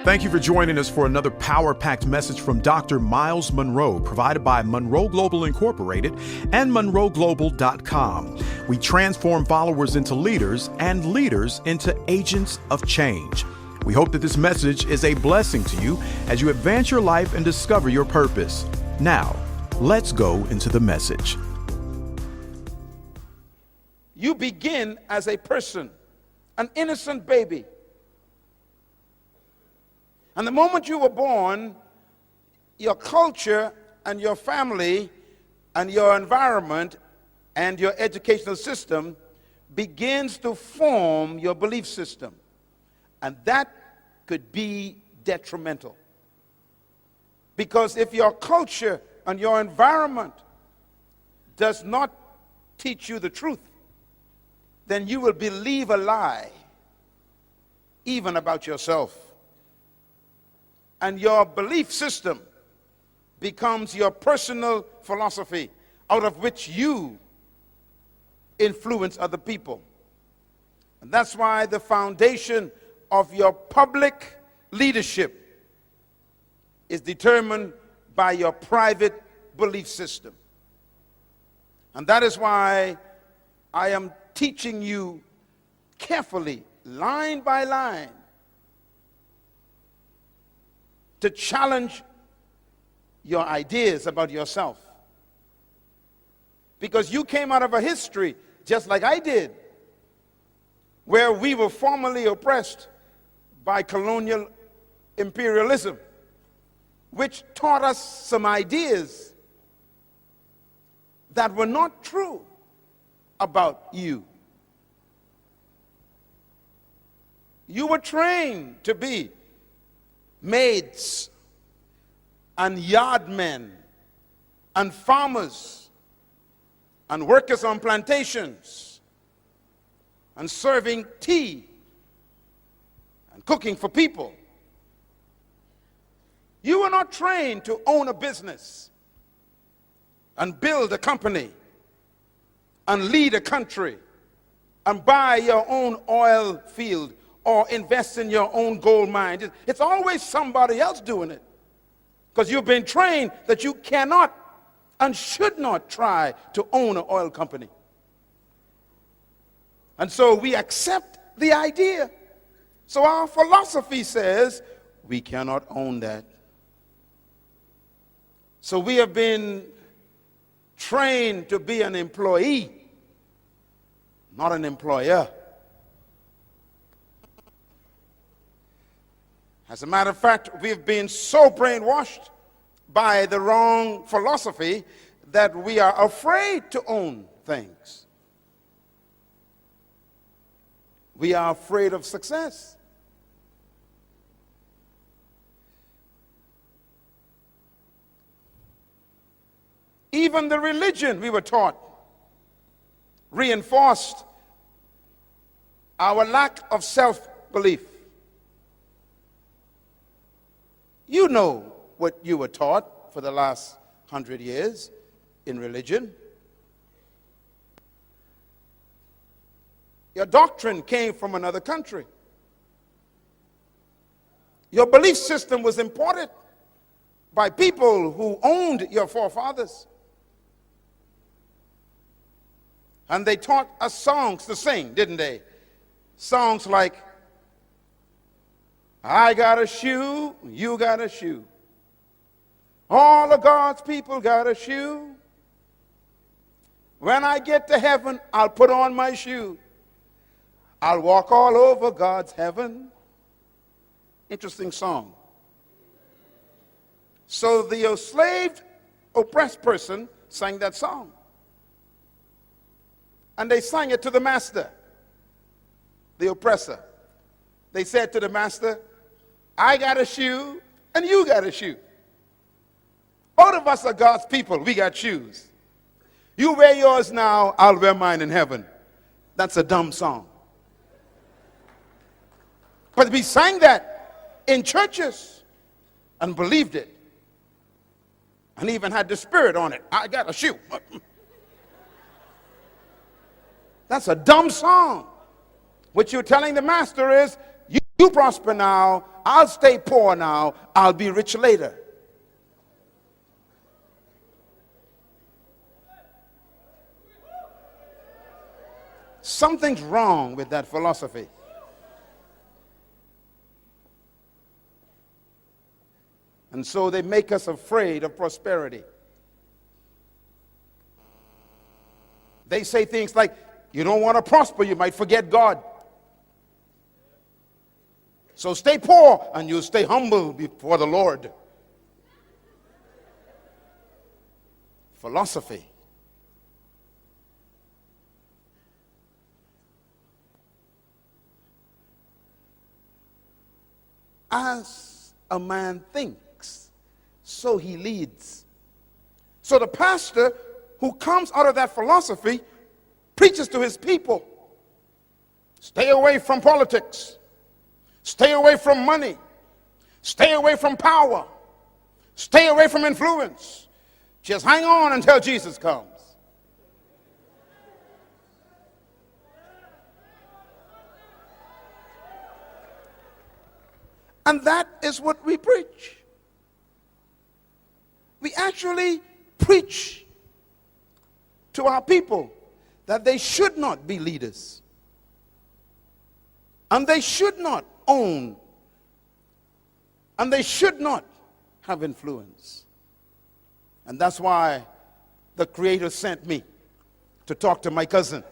Thank you for joining us for another power-packed message from Dr. Myles Munroe, provided by Munroe Global Incorporated and MunroeGlobal.com. We transform followers into leaders and leaders into agents of change. We hope that this message is a blessing to you as you advance your life and discover your purpose. Now, let's go into the message. You begin as a person, an innocent baby. And the moment you were born, your culture and your family and your environment and your educational system begins to form your belief system. And that could be detrimental. Because if your culture and your environment does not teach you the truth, then you will believe a lie, even about yourself. And your belief system becomes your personal philosophy, out of which you influence other people. And that's why the foundation of your public leadership is determined by your private belief system. And that is why I am teaching you carefully, line by line, to challenge your ideas about yourself. Because you came out of a history, just like I did, where we were formerly oppressed by colonial imperialism, which taught us some ideas that were not true about you. You were trained to be maids and yardmen and farmers and workers on plantations and serving tea and cooking for people. You were not trained to own a business and build a company and lead a country and buy your own oil field or invest in your own gold mine. It's always somebody else doing it, because you've been trained that you cannot and should not try to own an oil company. And so we accept the idea. So our philosophy says we cannot own that. So we have been trained to be an employee, not an employer. As a matter of fact, we've been so brainwashed by the wrong philosophy that we are afraid to own things. We are afraid of success. Even the religion we were taught reinforced our lack of self-belief. You know what you were taught for the last 100 years in religion. Your doctrine came from another country. Your belief system was imported by people who owned your forefathers. And they taught us songs to sing, didn't they? Songs like, I got a shoe, you got a shoe. All of God's people got a shoe. When I get to heaven, I'll put on my shoe. I'll walk all over God's heaven. Interesting song. So the enslaved, oppressed person sang that song. And they sang it to the master, the oppressor. They said to the master, I got a shoe and you got a shoe. Both of us are God's people. We got shoes. You wear yours now, I'll wear mine in heaven. That's a dumb song. But we sang that in churches and believed it. And even had the spirit on it. I got a shoe. That's a dumb song. What you're telling the master is, you prosper now, I'll stay poor now, I'll be rich later. Something's wrong with that philosophy. And so they make us afraid of prosperity. They say things like, you don't want to prosper, you might forget God. So stay poor and you'll stay humble before the Lord. Philosophy. As a man thinks, so he leads. So the pastor who comes out of that philosophy preaches to his people. Stay away from politics. Stay away from money. Stay away from power. Stay away from influence. Just hang on until Jesus comes. And that is what we preach. We actually preach to our people that they should not be leaders. And they should not own. And they should not have influence. And that's why the Creator sent me to talk to my cousin.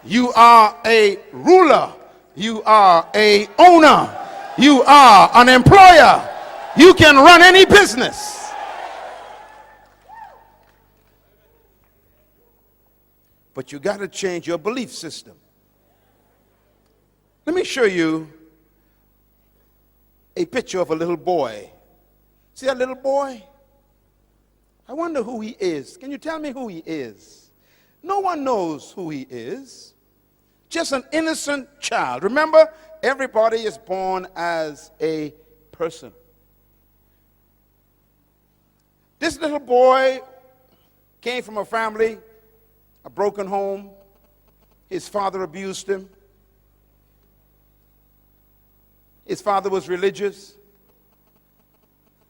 You are a ruler. You are a owner. You are an employer. You can run any business. But you got to change your belief system. Let me show you a picture of a little boy. See that little boy? I wonder who he is. Can you tell me who he is? No one knows who he is. Just an innocent child. Remember, everybody is born as a person. This little boy came from a family, a broken home. His father abused him. His father was religious,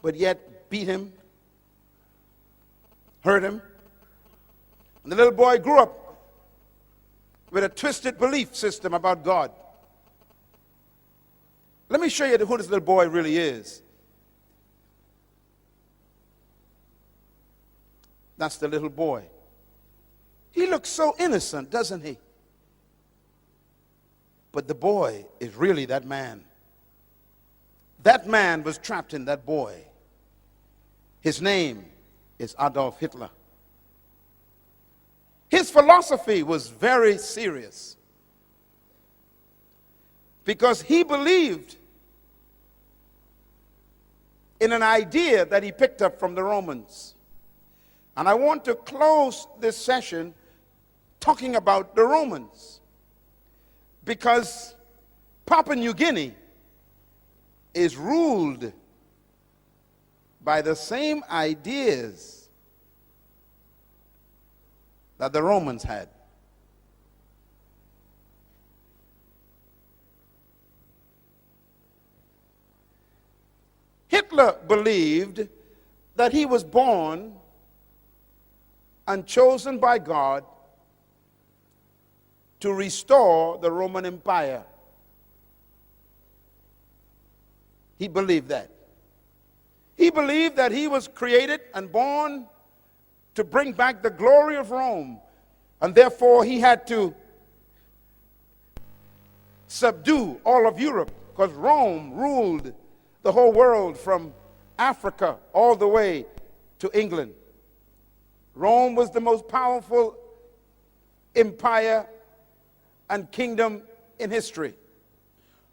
but yet beat him, hurt him. And the little boy grew up with a twisted belief system about God. Let me show you who this little boy really is. That's the little boy. He looks so innocent, doesn't he? But the boy is really that man. That man was trapped in that boy. His name is Adolf Hitler. His philosophy was very serious because he believed in an idea that he picked up from the Romans. And I want to close this session talking about the Romans because Papua New Guinea is ruled by the same ideas that the Romans had. Hitler believed that he was born and chosen by God to restore the Roman Empire. He believed that. He believed that he was created and born to bring back the glory of Rome, and therefore he had to subdue all of Europe because Rome ruled the whole world from Africa all the way to England. Rome was the most powerful empire and kingdom in history.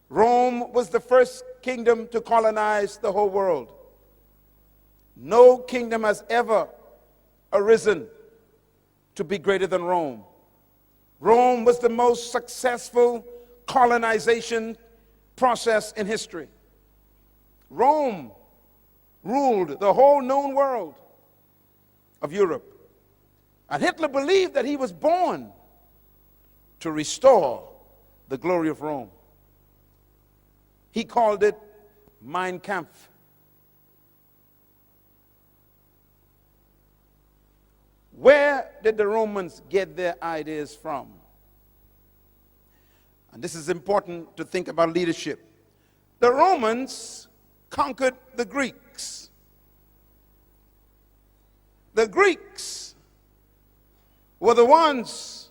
Rome was the first kingdom to colonize the whole world. No kingdom has ever arisen to be greater than Rome. Rome was the most successful colonization process in history. Rome ruled the whole known world of Europe. And Hitler believed that he was born to restore the glory of Rome. He called it Mein Kampf. Where did the Romans get their ideas from? And this is important to think about leadership. The Romans conquered the Greeks. The Greeks were the ones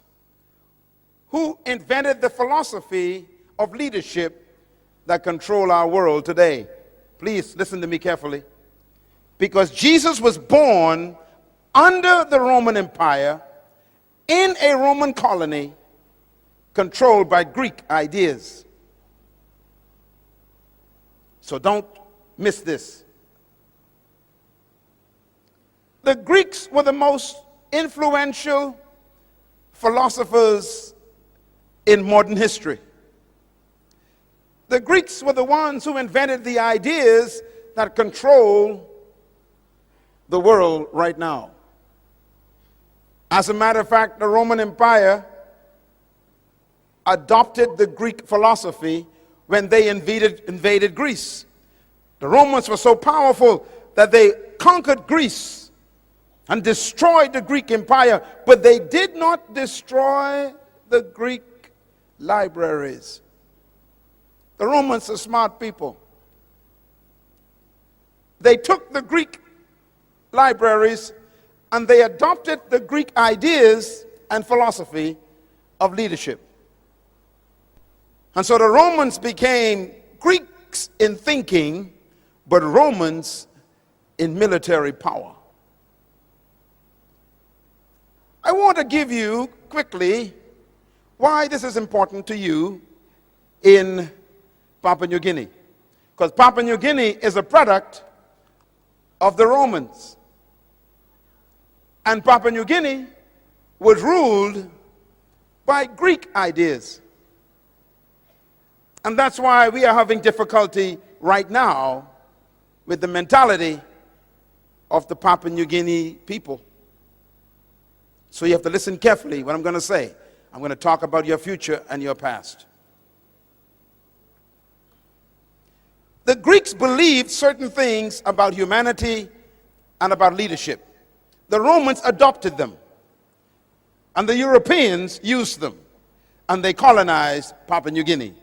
who invented the philosophy of leadership that control our world today. Please listen to me carefully. Because Jesus was born under the Roman Empire in a Roman colony controlled by Greek ideas. So don't miss this. The Greeks were the most influential philosophers in modern history. The Greeks were the ones who invented the ideas that control the world right now. As a matter of fact, the Roman Empire adopted the Greek philosophy when they invaded Greece. The Romans were so powerful that they conquered Greece and destroyed the Greek Empire, but they did not destroy the Greek libraries. The Romans are smart people. They took the Greek libraries and they adopted the Greek ideas and philosophy of leadership. And so the Romans became Greeks in thinking, but Romans in military power. I want to give you quickly why this is important to you in Papua New Guinea. Because Papua New Guinea is a product of the Romans. And Papua New Guinea was ruled by Greek ideas. And that's why we are having difficulty right now with the mentality of the Papua New Guinea people. So you have to listen carefully what I'm going to say. I'm going to talk about your future and your past. The Greeks believed certain things about humanity and about leadership. The Romans adopted them, and the Europeans used them, and they colonized Papua New Guinea.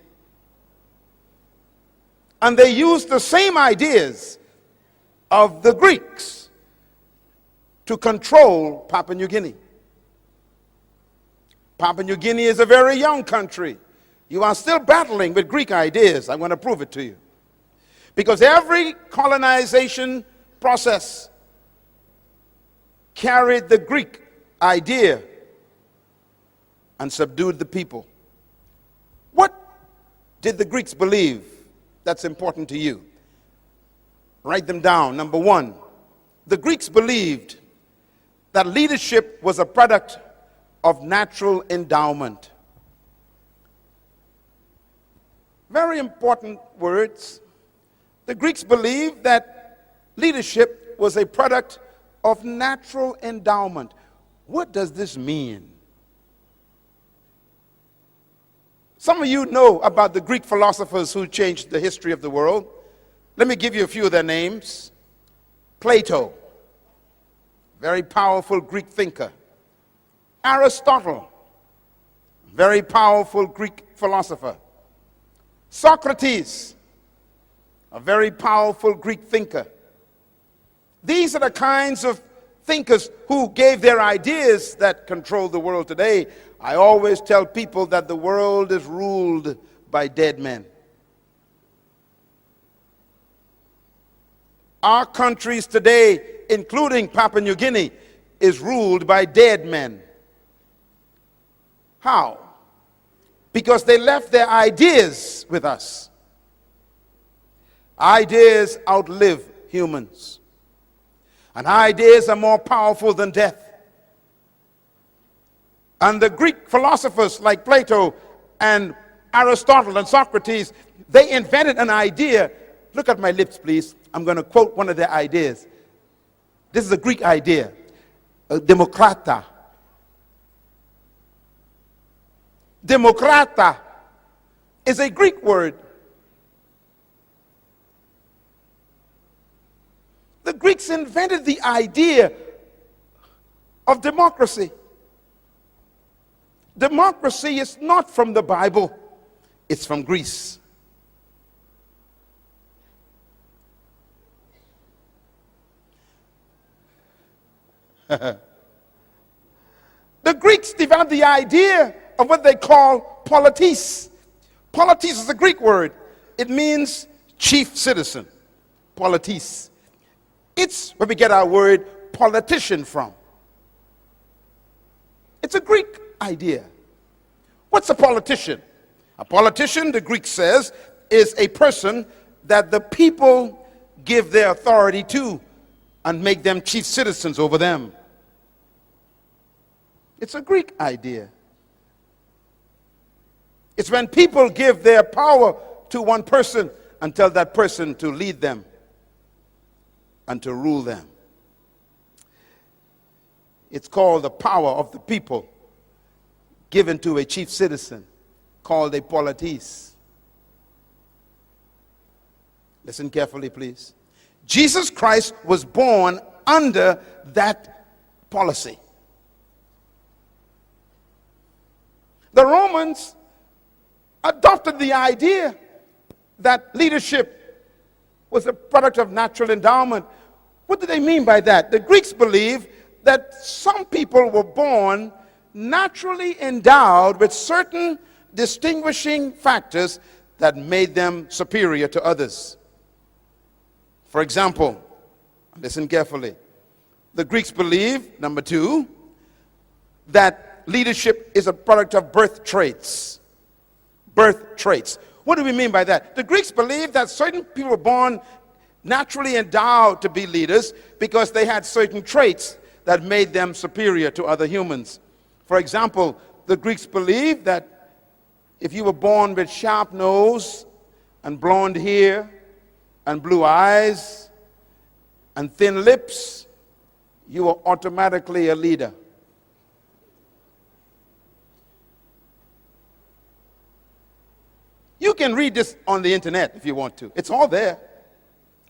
And they used the same ideas of the Greeks to control Papua New Guinea. Papua New Guinea is a very young country. You are still battling with Greek ideas. I'm going to prove it to you. Because every colonization process carried the Greek idea and subdued the people. What did the Greeks believe that's important to you? Write them down. Number one, the Greeks believed that leadership was a product of natural endowment. Very important words. The Greeks believed that leadership was a product of natural endowment. What does this mean? Some of you know about the Greek philosophers who changed the history of the world. Let me give you a few of their names. Plato, very powerful Greek thinker. Aristotle, very powerful Greek philosopher. Socrates, a very powerful Greek thinker. These are the kinds of thinkers who gave their ideas that control the world today. I always tell people that the world is ruled by dead men. Our countries today, including Papua New Guinea, is ruled by dead men. How? Because they left their ideas with us. Ideas outlive humans. And ideas are more powerful than death. And the Greek philosophers like Plato and Aristotle and Socrates, they invented an idea. Look at my lips, please. I'm going to quote one of their ideas. This is a Greek idea. Demokrata. Demokrata. is a Greek word. The Greeks invented the idea of democracy. Democracy is not from the Bible, it's from Greece. The Greeks developed the idea of what they call politis. Politis is a Greek word. It means chief citizen. Politis. It's where we get our word politician from. It's a Greek idea. What's a politician? A politician, the Greek says, is a person that the people give their authority to and make them chief citizens over them. It's a Greek idea. It's when people give their power to one person and tell that person to lead them and to rule them. It's called the power of the people given to a chief citizen called a politis. Listen carefully, please. Jesus Christ was born under that policy. The Romans adopted the idea that leadership was a product of natural endowment. What do they mean by that? The Greeks believe that some people were born naturally endowed with certain distinguishing factors that made them superior to others. For example, listen carefully. The Greeks believe, number two, that leadership is a product of birth traits. Birth traits. What do we mean by that? The Greeks believe that certain people were born naturally endowed to be leaders because they had certain traits that made them superior to other humans. For example, the Greeks believed that if you were born with sharp nose and blonde hair and blue eyes and thin lips, you were automatically a leader. You can read this on the internet if you want to. It's all there.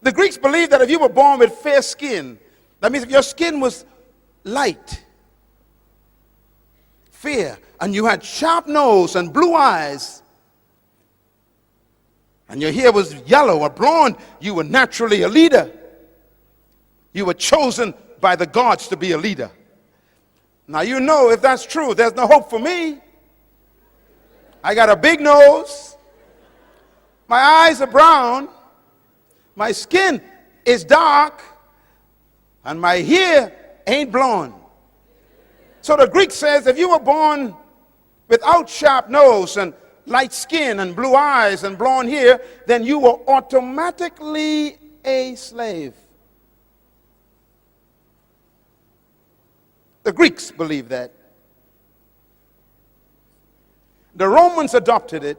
The Greeks believed that if you were born with fair skin, that means if your skin was light, fair, and you had sharp nose and blue eyes, and your hair was yellow or blonde, you were naturally a leader. You were chosen by the gods to be a leader. Now you know if that's true, there's no hope for me. I got a big nose. My eyes are brown. My skin is dark. And my hair ain't blonde. So the Greek says if you were born without sharp nose and light skin and blue eyes and blonde hair, then you were automatically a slave. The Greeks believed that. The Romans adopted it.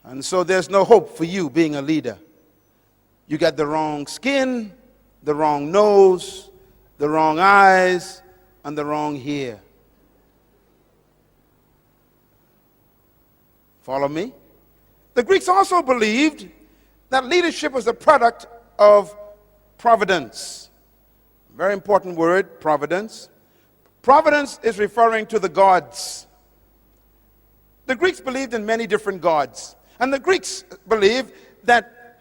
And so there's no hope for you being a leader. You got the wrong skin, the wrong nose, the wrong eyes, and the wrong hair. Follow me? The Greeks also believed that leadership was a product of providence. Very important word, providence. Providence is referring to the gods. The Greeks believed in many different gods. And the Greeks believed that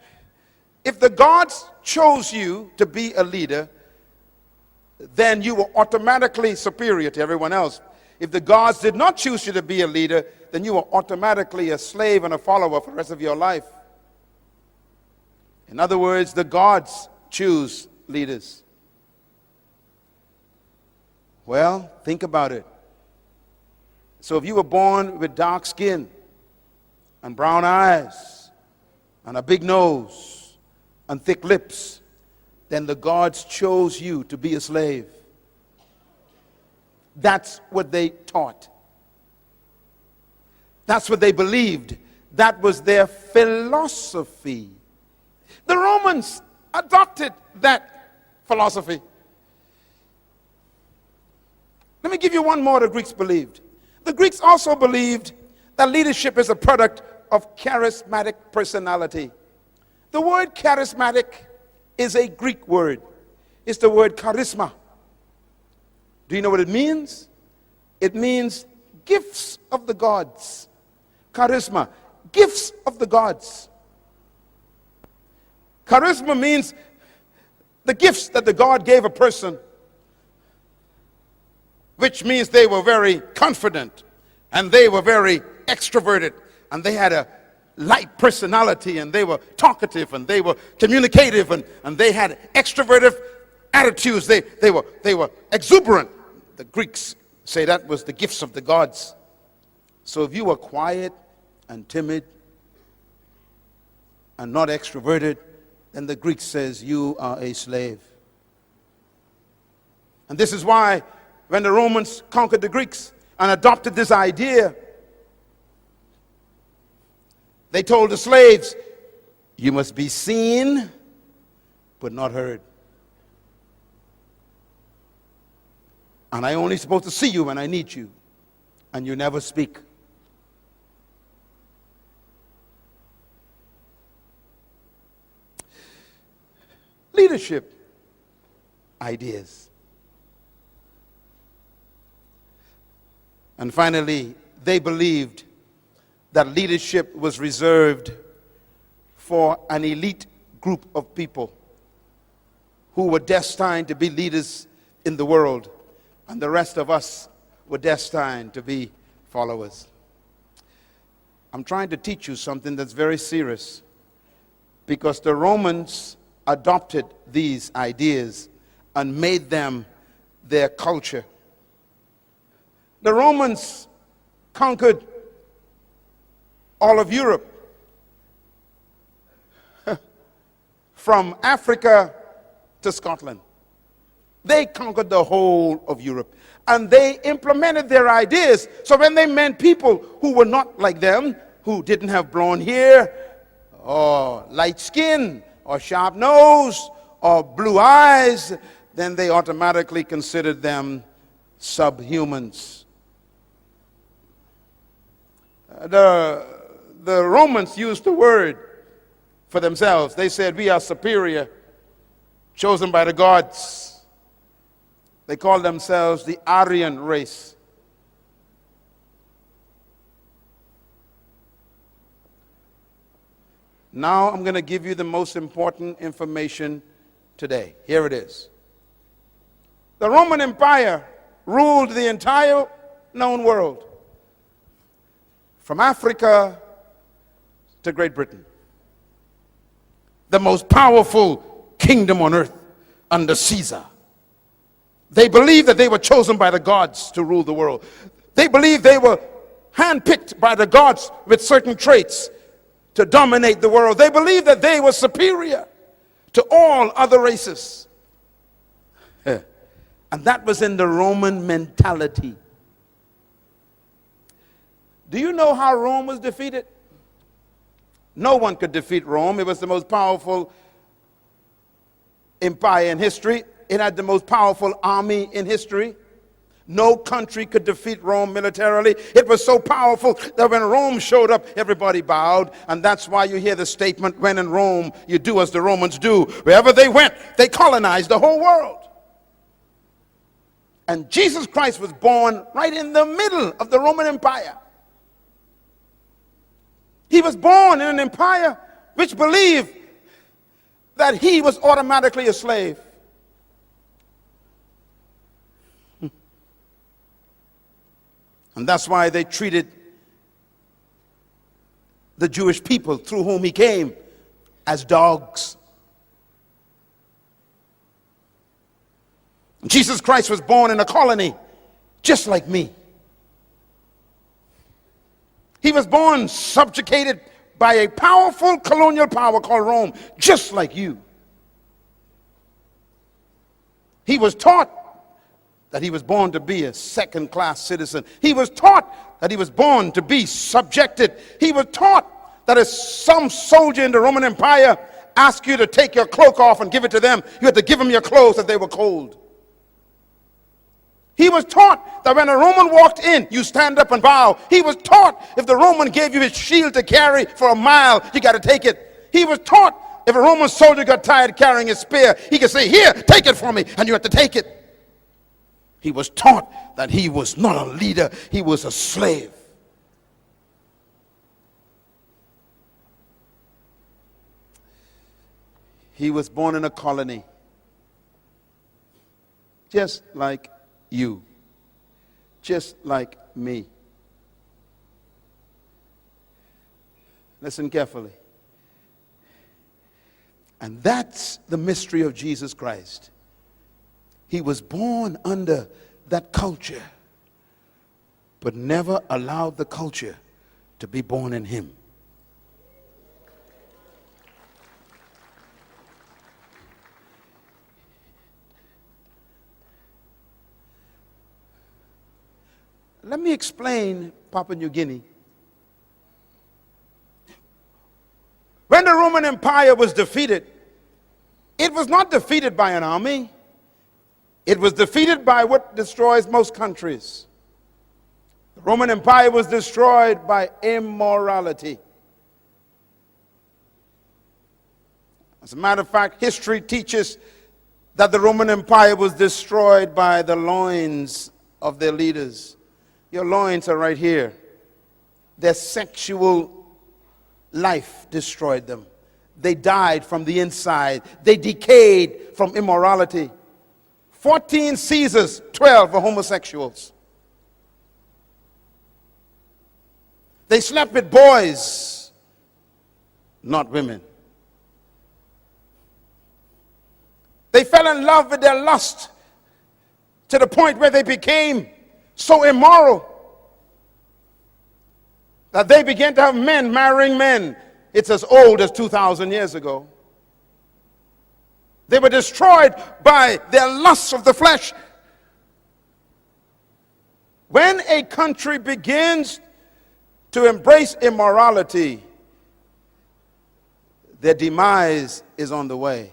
if the gods chose you to be a leader, then you were automatically superior to everyone else. If the gods did not choose you to be a leader, then you were automatically a slave and a follower for the rest of your life. In other words, the gods choose leaders. Well, think about it. So if you were born with dark skin and brown eyes and a big nose and thick lips, then the gods chose you to be a slave. That's what they taught. That's what they believed. That was their philosophy. The Romans adopted that philosophy. Let me give you one more the Greeks believed. The Greeks also believed that leadership is a product of charismatic personality. The word charismatic is a Greek word. It's the word charisma. Do you know what it means? It means gifts of the gods. Charisma, gifts of the gods. Charisma means the gifts that the God gave a person, which means they were very confident and they were very extroverted and they had a light personality and they were talkative and they were communicative and they had extroverted attitudes. They were exuberant. The Greeks say that was the gifts of the gods. So if you were quiet and timid and not extroverted, then the Greek says you are a slave. And this is why when the Romans conquered the Greeks and adopted this idea, they told the slaves, you must be seen but not heard. And I only supposed to see you when I need you, and you never speak. Leadership ideas. And finally, they believed that leadership was reserved for an elite group of people who were destined to be leaders in the world, and the rest of us were destined to be followers. I'm trying to teach you something that's very serious, because the Romans adopted these ideas and made them their culture. The Romans conquered all of Europe, from Africa to Scotland. They conquered the whole of Europe, and they implemented their ideas. So when they met people who were not like them, who didn't have blonde hair or light skin or sharp nose or blue eyes, then they automatically considered them subhumans. The Romans used the word for themselves. They said, we are superior, chosen by the gods. They called themselves the Aryan race. Now I'm going to give you the most important information today. Here it is. The Roman Empire ruled the entire known world, from Africa to Great Britain. The most powerful kingdom on earth under Caesar. They believed that they were chosen by the gods to rule the world. They believed they were handpicked by the gods with certain traits to dominate the world. They believed that they were superior to all other races. And that was in the Roman mentality. Do you know how Rome was defeated? No one could defeat Rome. It was the most powerful empire in history. It had the most powerful army in history. No country could defeat Rome militarily. It was so powerful that when Rome showed up, everybody bowed. And that's why you hear the statement, when in Rome, you do as the Romans do. Wherever they went, they colonized the whole world. And Jesus Christ was born right in the middle of the Roman Empire. He was born in an empire which believed that he was automatically a slave. And that's why they treated the Jewish people through whom he came as dogs. Jesus Christ was born in a colony just like me. He was born subjugated by a powerful colonial power called Rome, just like you. He was taught that he was born to be a second-class citizen. He was taught that he was born to be subjected. He was taught that if some soldier in the Roman Empire asked you to take your cloak off and give it to them, you had to give them your clothes if they were cold. He was taught that when a Roman walked in, you stand up and bow. He was taught if the Roman gave you his shield to carry for a mile, you got to take it. He was taught if a Roman soldier got tired carrying his spear, he could say, here, take it for me, and you have to take it. He was taught that he was not a leader, he was a slave. He was born in a colony, just like you, just like me. Listen carefully. And that's the mystery of Jesus Christ. He was born under that culture, but never allowed the culture to be born in him. Let me explain Papua New Guinea. When the Roman Empire was defeated, it was not defeated by an army. It was defeated by what destroys most countries. The Roman Empire was destroyed by immorality. As a matter of fact, history teaches that the Roman Empire was destroyed by the loins of their leaders. Your loins are right here. Their sexual life destroyed them. They died from the inside. They decayed from immorality. 14 Caesars, 12 were homosexuals. They slept with boys, not women. They fell in love with their lust to the point where they became so immoral that they began to have men marrying men. It's as old as 2,000 years ago. They were destroyed by their lusts of the flesh. When a country begins to embrace immorality, their demise is on the way.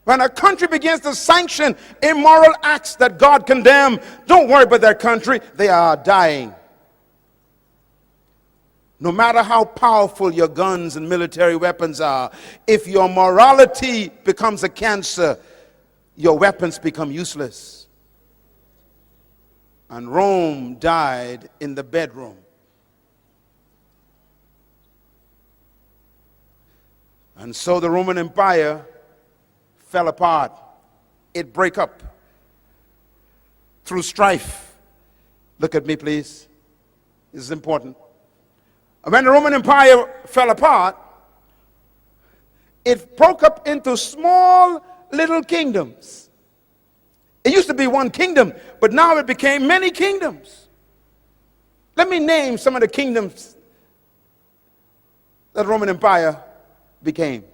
When a country begins to sanction immoral acts that God condemned, don't worry about that country. They are dying. No matter how powerful your guns and military weapons are, if your morality becomes a cancer, your weapons become useless. And Rome died in the bedroom. And so the Roman Empire fell apart. It broke up through strife. Look at me, please. This is important. When the Roman Empire fell apart, it broke up into small little kingdoms. It used to be one kingdom, but now it became many kingdoms. Let me name some of the kingdoms that the Roman Empire became.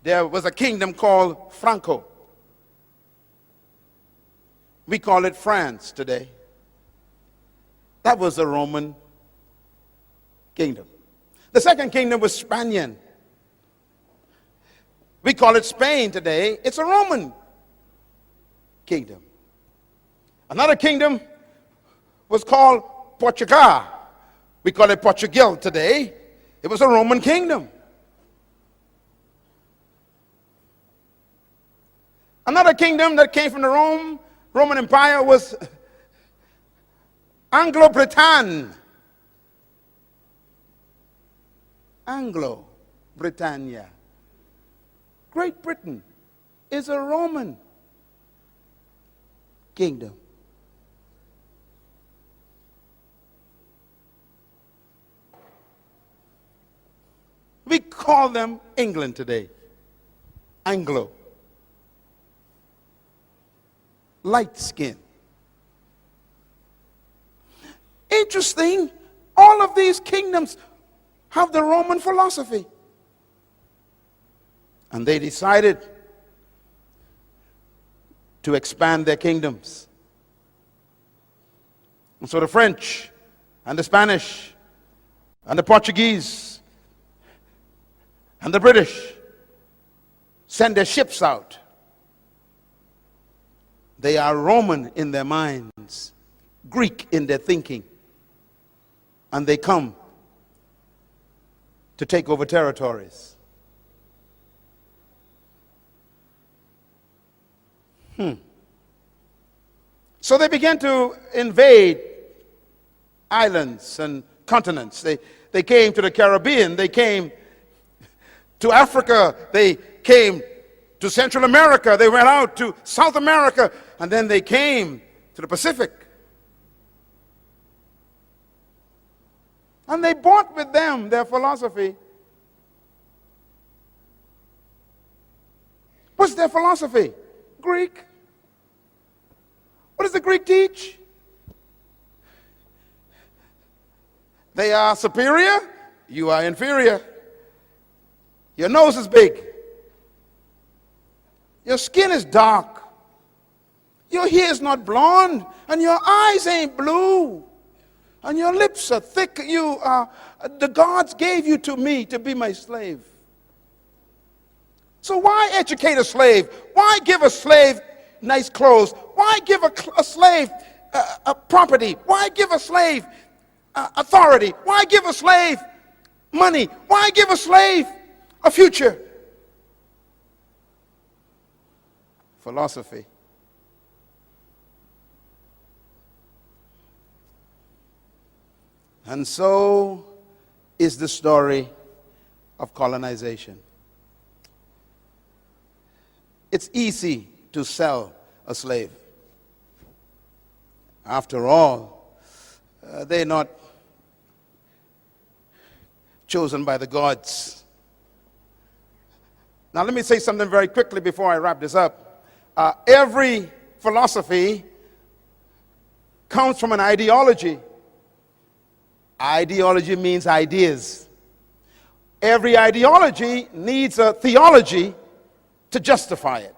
There was a kingdom called Franco. We call it France today. That was a Roman kingdom. The second kingdom was Spanian. We call it Spain today. It's a Roman kingdom. Another kingdom was called Portugal. We call it Portugal today. It was a Roman kingdom. Another kingdom that came from the Roman Empire was Anglo-Britannia. Anglo-Britannia. Great Britain is a Roman kingdom. We call them England today. Anglo. Light skin. Interesting, all of these kingdoms have the Roman philosophy. And they decided to expand their kingdoms. And so the French and the Spanish and the Portuguese and the British send their ships out They are Roman in their minds, Greek in their thinking, and they come to take over territories. So they began to invade islands and continents. They came to the Caribbean. They came to Africa. They came to Central America. They went out to South America. And then they came to the Pacific. And they brought with them their philosophy. What's their philosophy? Greek. What does the Greek teach? They are superior, you are inferior. Your nose is big. Your skin is dark. Your hair is not blonde, and your eyes ain't blue. And your lips are thick. The gods gave you to me to be my slave. So why educate a slave? Why give a slave nice clothes? Why give a slave a property? Why give a slave authority? Why give a slave money? Why give a slave a future? Philosophy. And so is the story of colonization. It's easy to sell a slave. After all, they're not chosen by the gods. Now let me say something very quickly before I wrap this up. Every philosophy comes from an ideology. Ideology means ideas. Every ideology needs a theology to justify it.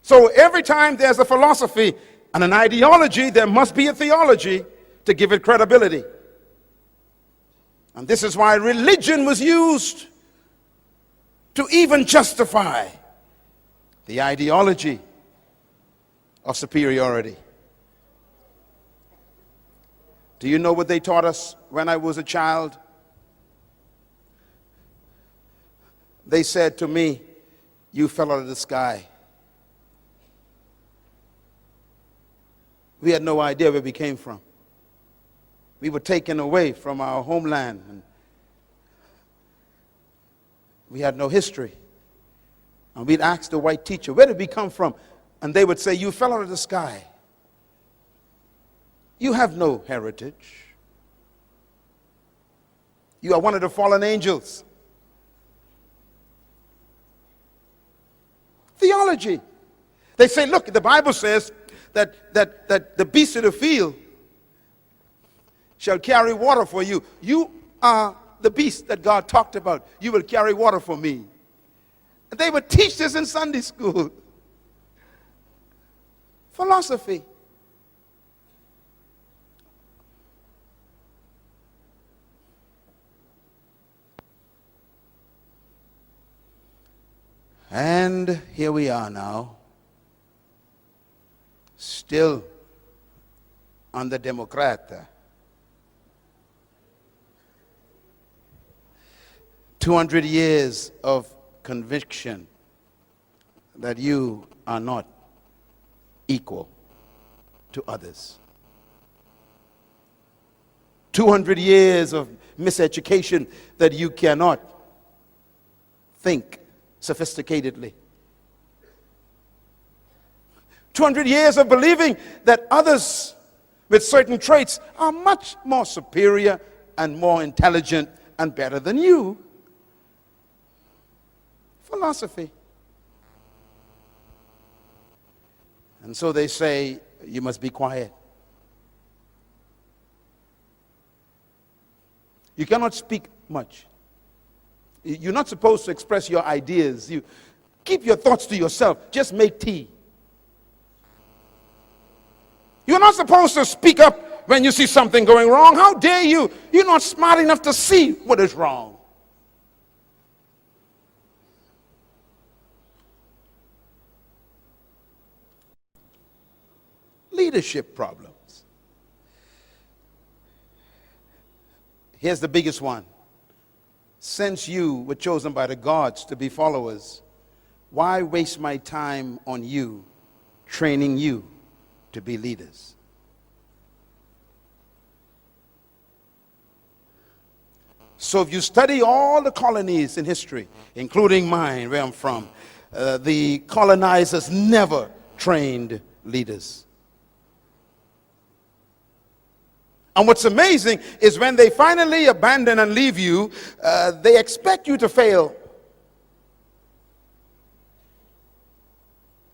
So every time there's a philosophy and an ideology, there must be a theology to give it credibility. And this is why religion was used to even justify the ideology of superiority. Do you know what they taught us when I was a child? They said to me, "You fell out of the sky." We had no idea where we came from. We were taken away from our homeland, and we had no history. And we'd ask the white teacher, "Where did we come from?" And they would say, "You fell out of the sky. You have no heritage. You are one of the fallen angels." Theology. They say, look, the Bible says that the beasts of the field shall carry water for you. You are the beast that God talked about. You will carry water for me. And they would teach this in Sunday school. Philosophy. And here we are now, still under Democrat. 200 years of conviction that you are not equal to others. 200 years of miseducation that you cannot think sophisticatedly. 200 years of believing that others with certain traits are much more superior and more intelligent and better than you. Philosophy. And so they say, you must be quiet. You cannot speak much. You're not supposed to express your ideas. You keep your thoughts to yourself. Just make tea. You're not supposed to speak up when you see something going wrong. How dare you? You're not smart enough to see what is wrong. leadership problems. Here's the biggest one. Since you were chosen by the gods to be followers, why waste my time on you, training you to be leaders? So if you study all the colonies in history, including mine, where I'm from, the colonizers never trained leaders. And what's amazing is when they finally abandon and leave you, they expect you to fail.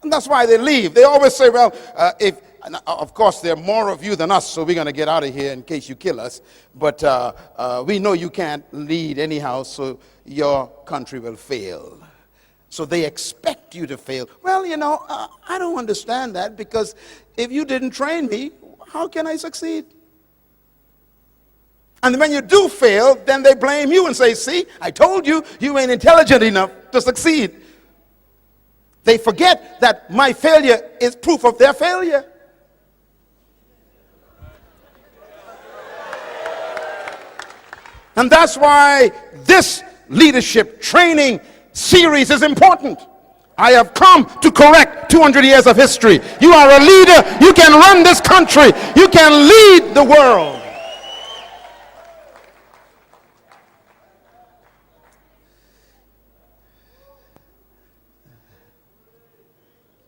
And that's why they leave. They always say, well, of course, there are more of you than us, so we're going to get out of here in case you kill us. But we know you can't lead anyhow, so your country will fail. So they expect you to fail. Well, I don't understand that, because if you didn't train me, how can I succeed? And when you do fail, then they blame you and say, see, I told you, you ain't intelligent enough to succeed. They forget that my failure is proof of their failure. And that's why this leadership training series is important. I have come to correct 200 years of history. You are a leader. You can run this country. You can lead the world.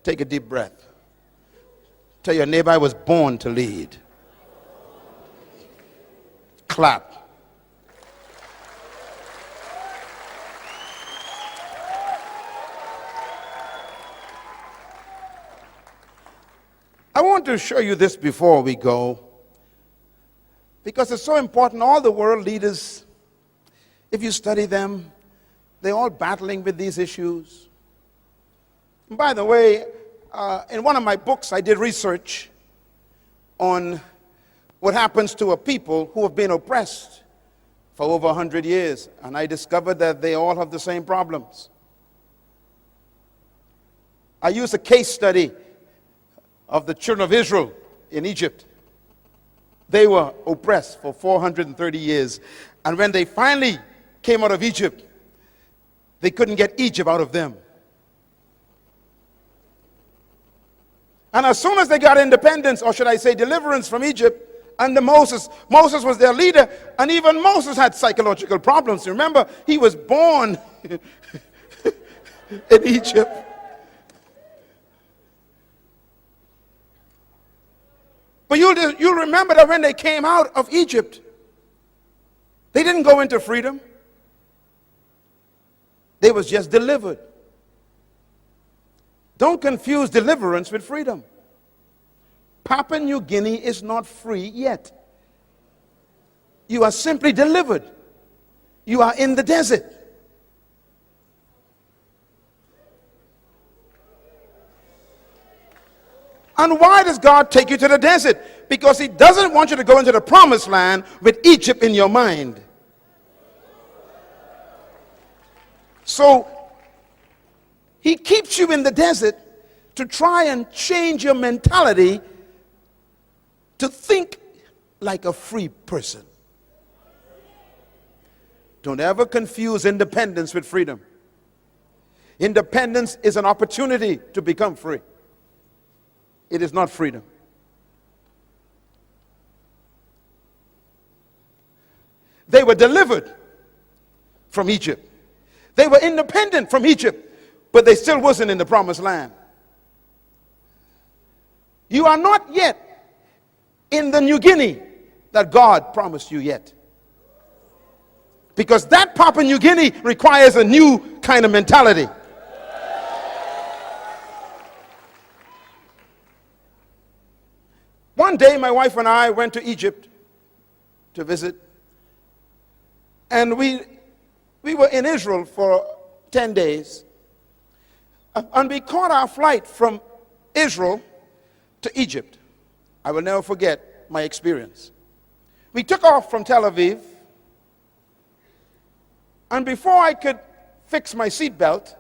Take a deep breath. Tell your neighbor, I was born to lead. Clap. I want to show you this before we go, because it's so important. All the world leaders, if you study them, they're all battling with these issues. And by the way, in one of my books, I did research on what happens to a people who have been oppressed for over 100 years. And I discovered that they all have the same problems. I used a case study of the children of Israel in Egypt. They were oppressed for 430 years. And when they finally came out of Egypt, they couldn't get Egypt out of them. And as soon as they got independence, or should I say deliverance from Egypt, under Moses was their leader, and even Moses had psychological problems. Remember, he was born in Egypt. But you'll remember that when they came out of Egypt, they didn't go into freedom. They was just delivered. Don't confuse deliverance with freedom. Papua New Guinea is not free yet. You are simply delivered. You are in the desert. And why does God take you to the desert? Because He doesn't want you to go into the promised land with Egypt in your mind. So He keeps you in the desert to try and change your mentality to think like a free person. Don't ever confuse independence with freedom. Independence is an opportunity to become free. It is not freedom. They were delivered from Egypt. They were independent from Egypt, but they still wasn't in the promised land. You are not yet in the New Guinea that God promised you yet. Because that Papua New Guinea requires a new kind of mentality. One day, my wife and I went to Egypt to visit. And we were in Israel for 10 days. And we caught our flight from Israel to Egypt. I will never forget my experience. We took off from Tel Aviv. And before I could fix my seatbelt,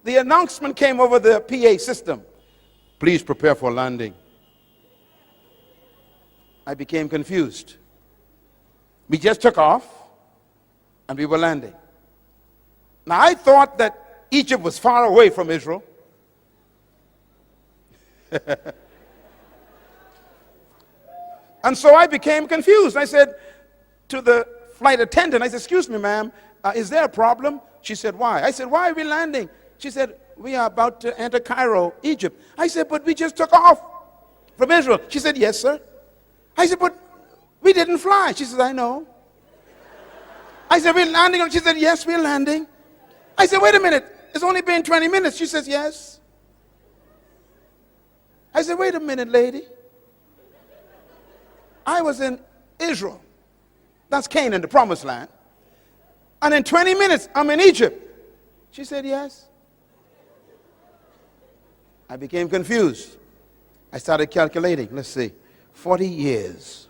the announcement came over the PA system. Please prepare for landing. I became confused. We just took off and we were landing. Now I thought that Egypt was far away from Israel. And so I became confused. I said to the flight attendant, I said, excuse me, ma'am, is there a problem? She said, why? I said, why are we landing? She said, we are about to enter Cairo, Egypt. I said, but we just took off from Israel. She said, yes, sir. I said, but we didn't fly. She said, I know. I said, we're landing. She said, yes, we're landing. I said, wait a minute. It's only been 20 minutes. She says, yes. I said, wait a minute, lady. I was in Israel. That's Canaan, the promised land. And in 20 minutes, I'm in Egypt. She said, yes. I became confused. I started calculating. Let's see. 40 years.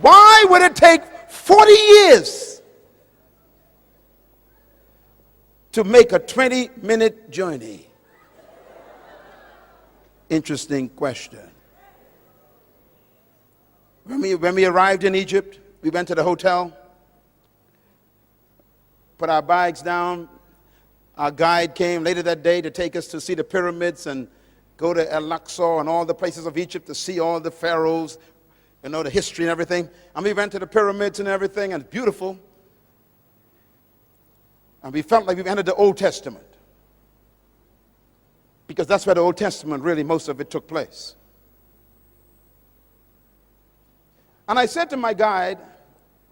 Why would it take 40 years to make a 20-minute journey? Interesting question. When we arrived in Egypt, we went to the hotel, put our bags down. Our guide came later that day to take us to see the pyramids and go to El-Aqsa and all the places of Egypt to see all the pharaohs, you know, the history and everything. And we went to the pyramids and everything, and it's beautiful. And we felt like we entered the Old Testament, because that's where the Old Testament, really, most of it took place. And I said to my guide,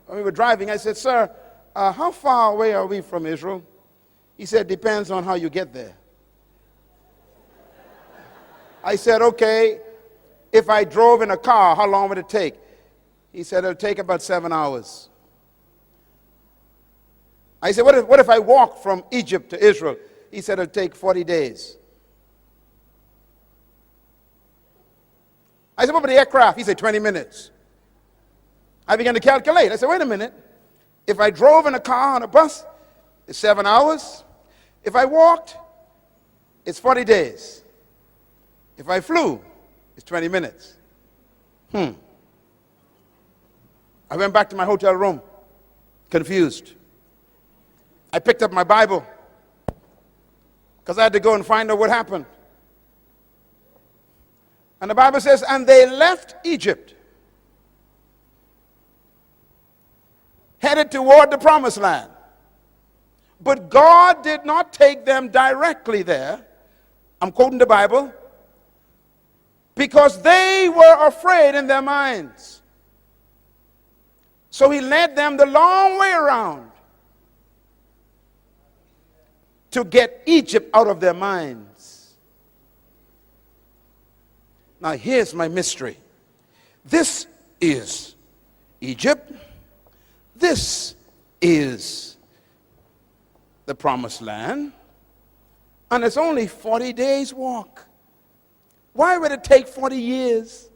when we were driving, I said, sir, how far away are we from Israel? He said, depends on how you get there. I said, okay, if I drove in a car, how long would it take? He said, it'll take about 7 hours. I said, what if I walk from Egypt to Israel? He said, it'll take 40 days. I said, what about the aircraft? He said, 20 minutes. I began to calculate. I said, wait a minute. If I drove in a car on a bus, it's 7 hours. If I walked, it's 40 days. If I flew, it's 20 minutes. I went back to my hotel room, confused. I picked up my Bible because I had to go and find out what happened. And the Bible says, and they left Egypt, headed toward the promised land. But God did not take them directly there. I'm quoting the Bible. Because they were afraid in their minds. So he led them the long way around to get Egypt out of their minds. Now here's my mystery. This is Egypt. This is the promised land. And it's only 40 days walk. Why would it take 40 years?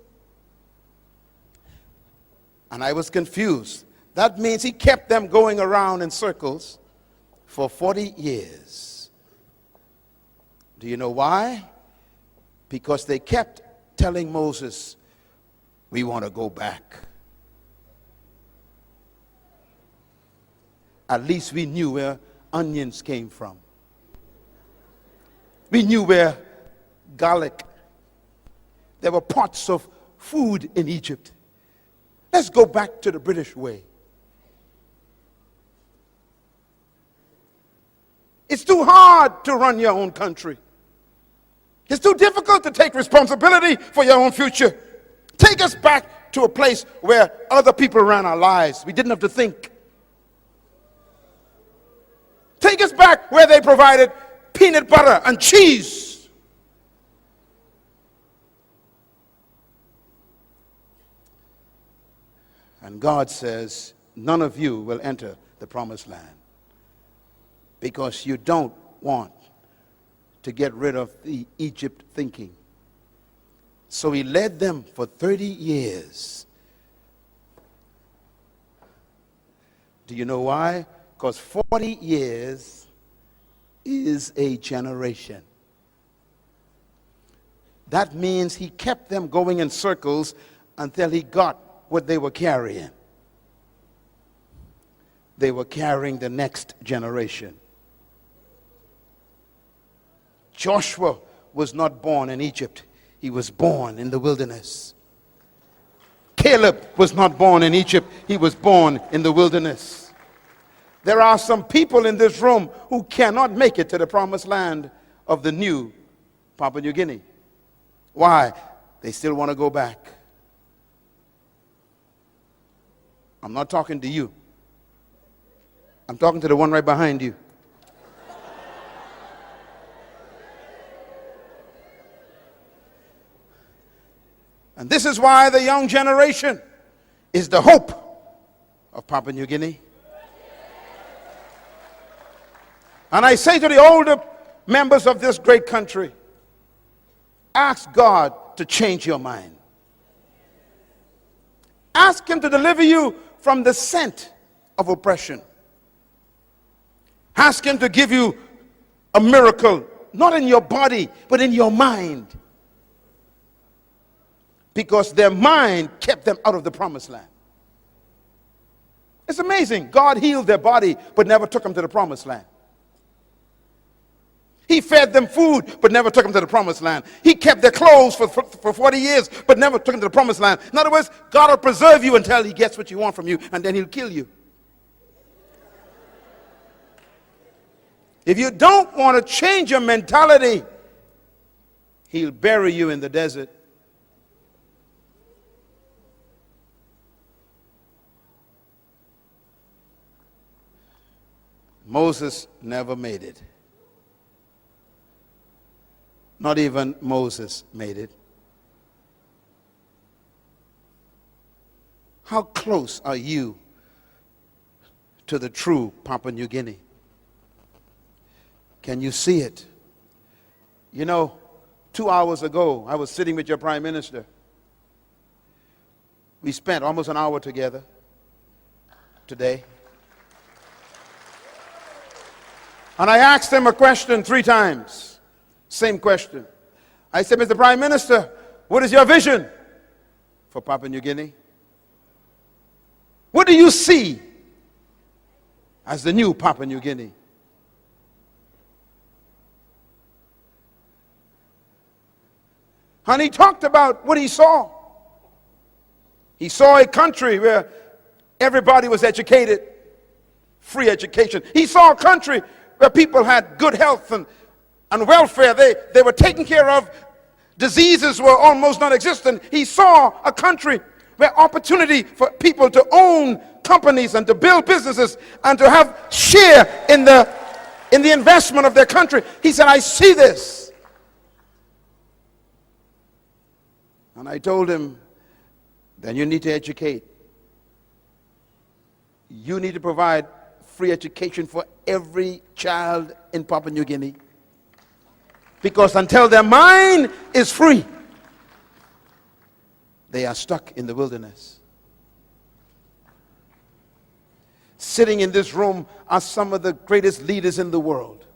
And I was confused. That means he kept them going around in circles for 40 years. Do you know why? Because they kept telling Moses, we want to go back. At least we knew where onions came from. We knew where garlic. There were pots of food in Egypt. Let's go back to the British way. It's too hard to run your own country. It's too difficult to take responsibility for your own future. Take us back to a place where other people ran our lives. We didn't have to think. Take us back where they provided peanut butter and cheese. And God says, none of you will enter the promised land because you don't want to get rid of the Egypt thinking. So he led them for 30 years. Do you know why? Because 40 years is a generation. That means he kept them going in circles until he got what they were carrying. They were carrying the next generation. Joshua was not born in Egypt. He was born in the wilderness. Caleb was not born in Egypt. He was born in the wilderness. There are some people in this room who cannot make it to the promised land of the new Papua New Guinea. Why? They still want to go back. I'm not talking to you. I'm talking to the one right behind you. And this is why the young generation is the hope of Papua New Guinea. And I say to the older members of this great country, ask God to change your mind. Ask him to deliver you from the scent of oppression. Ask him to give you a miracle, not in your body, but in your mind. Because their mind kept them out of the promised land. It's amazing. God healed their body, but never took them to the promised land. He fed them food, but never took them to the promised land. He kept their clothes for 40 years, but never took them to the promised land. In other words, God will preserve you until he gets what you want from you, and then he'll kill you. If you don't want to change your mentality, he'll bury you in the desert. Moses never made it. Not even Moses made it. How close are you to the true Papua New Guinea? Can you see it? You know, 2 hours ago, I was sitting with your Prime Minister. We spent almost an hour together today. And I asked him a question 3 times. Same question. I said, Mr. Prime Minister, what is your vision for Papua New Guinea? What do you see as the new Papua New Guinea? And he talked about what he saw. He saw a country where everybody was educated, free education. He saw a country where people had good health and welfare. They were taken care of. Diseases were almost non-existent. He saw a country where opportunity for people to own companies and to build businesses and to have share in the investment of their country. He said, I see this. And I told him, then you need to educate. You need to provide free education for every child in Papua New Guinea. Because until their mind is free, they are stuck in the wilderness. Sitting in this room are some of the greatest leaders in the world.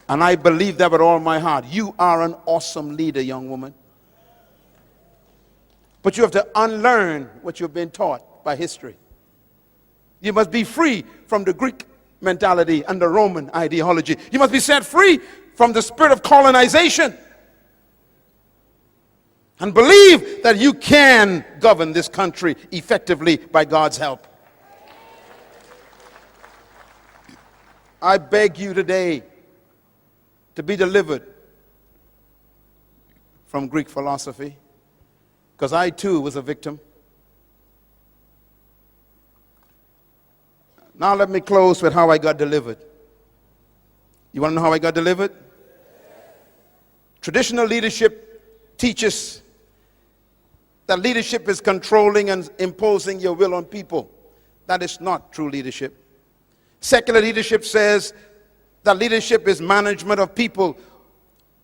And I believe that with all my heart. You are an awesome leader, young woman. But you have to unlearn what you've been taught by history. You must be free from the Greek mentality and the Roman ideology. You must be set free from the spirit of colonization. And believe that you can govern this country effectively by God's help. I beg you today to be delivered from Greek philosophy, because I too was a victim. Now let me close with how I got delivered. You want to know how I got delivered? Traditional leadership teaches that leadership is controlling and imposing your will on people. That is not true leadership. Secular leadership says that leadership is management of people.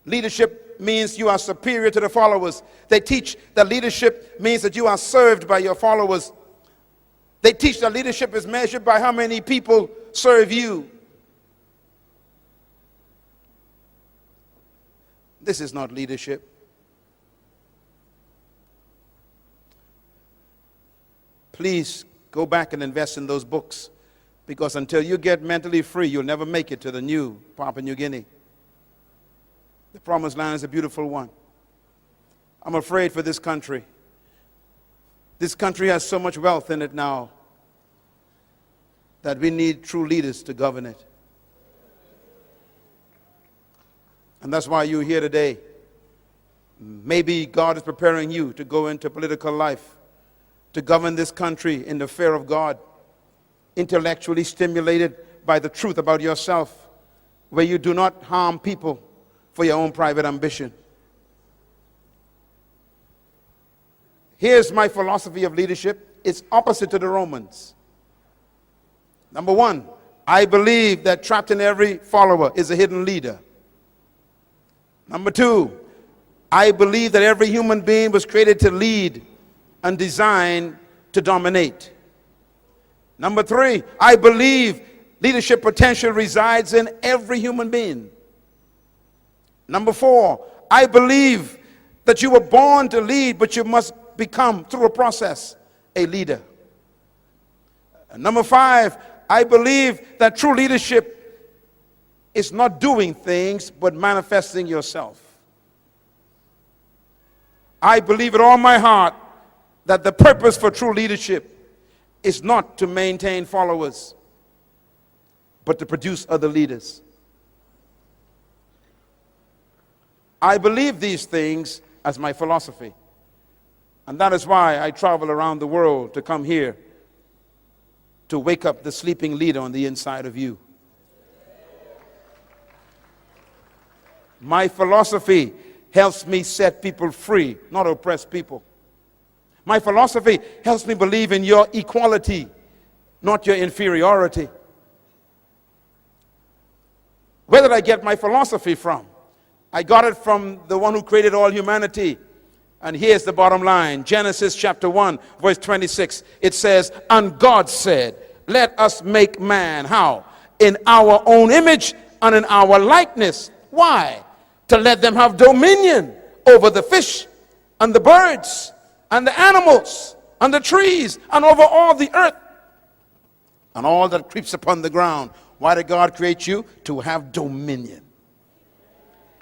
Leadership means you are superior to the followers. They teach that leadership means that you are served by your followers. They teach that leadership is measured by how many people serve you. This is not leadership. Please go back and invest in those books, because until you get mentally free, you'll never make it to the new Papua New Guinea. The promised land is a beautiful one. I'm afraid for this country. This country has so much wealth in it now that we need true leaders to govern it. And that's why you're here today. Maybe God is preparing you to go into political life, to govern this country in the fear of God, intellectually stimulated by the truth about yourself, where you do not harm people for your own private ambition. Here's my philosophy of leadership. It's opposite to the Romans. Number one, I believe that trapped in every follower is a hidden leader. Number two, I believe that every human being was created to lead and designed to dominate. Number three, I believe leadership potential resides in every human being. Number four, I believe that you were born to lead, but you must become, through a process, a leader. And number five, I believe that true leadership is not doing things, but manifesting yourself. I believe with all my heart that the purpose for true leadership is not to maintain followers, but to produce other leaders. I believe these things as my philosophy. And that is why I travel around the world to come here to wake up the sleeping leader on the inside of you. My philosophy helps me set people free, not oppress people. My philosophy helps me believe in your equality, not your inferiority. Where did I get my philosophy from? I got it from the one who created all humanity. And here's the bottom line. Genesis chapter 1, verse 26. It says, and God said, let us make man, how? In our own image and in our likeness. Why? To let them have dominion over the fish and the birds and the animals and the trees and over all the earth and all that creeps upon the ground. Why did God create you? To have dominion.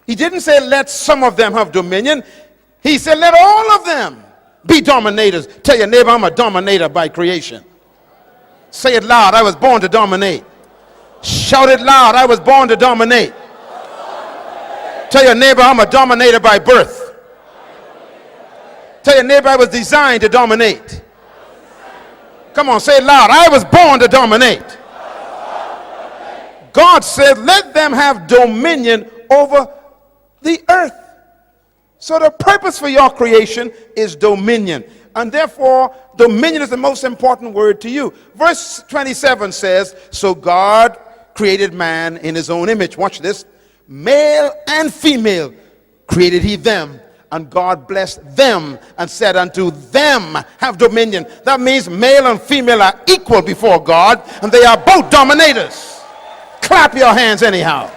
He didn't say let some of them have dominion. He said let all of them be dominators. Tell your neighbor, I'm a dominator by creation. Say it loud, I was born to dominate. Shout it loud, I was born to dominate. Tell your neighbor, I'm a dominator by birth. Tell your neighbor, I was designed to dominate. Come on, say it loud, I was born to dominate. God said, let them have dominion over the earth. So the purpose for your creation is dominion. And therefore, dominion is the most important word to you. Verse 27 says, so God created man in his own image. Watch this. Male and female created he them. And God blessed them and said unto them, have dominion. That means male and female are equal before God, and they are both dominators. Clap your hands anyhow.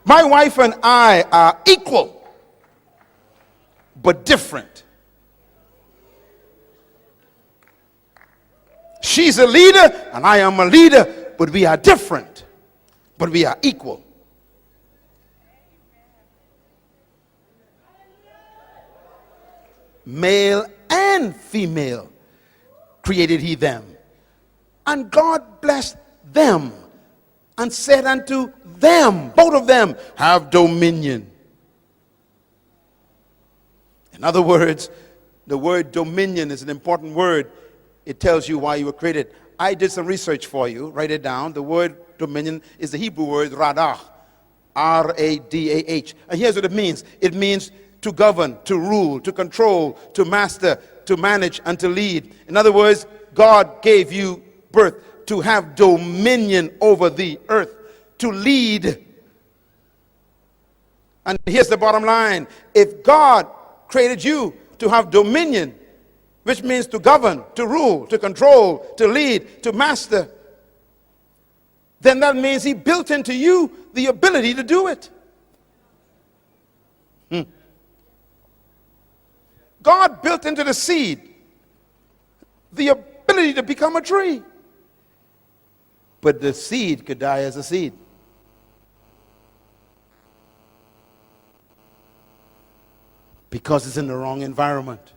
My wife and I are equal, but different. She's a leader and I am a leader, but we are different, but we are equal. Male and female created he them. And God blessed them and said unto them, both of them, have dominion. In other words, the word dominion is an important word. It tells you why you were created. I did some research for you. Write it down. The word dominion is the Hebrew word radah, R-A-D-A-H. And here's what it means. It means to govern, to rule, to control, to master, to manage, and to lead. In other words, God gave you birth to have dominion over the earth, to lead. And here's the bottom line. If God created you to have dominion, which means to govern, to rule, to control, to lead, to master, then that means he built into you the ability to do it. God built into the seed the ability to become a tree. But the seed could die as a seed. Because it's in the wrong environment.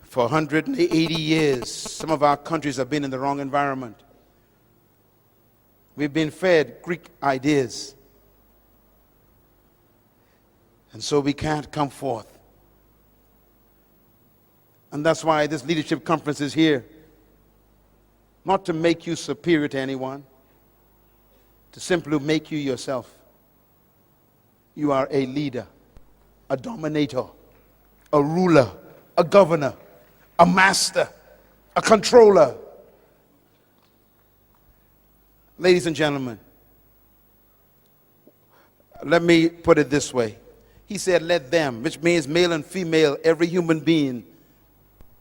For 180 years, some of our countries have been in the wrong environment. We've been fed Greek ideas. And so we can't come forth. And that's why this leadership conference is here. Not to make you superior to anyone, to simply make you yourself. You are a leader, a dominator, a ruler, a governor, a master, a controller. Ladies and gentlemen, let me put it this way. He said, let them, which means male and female, every human being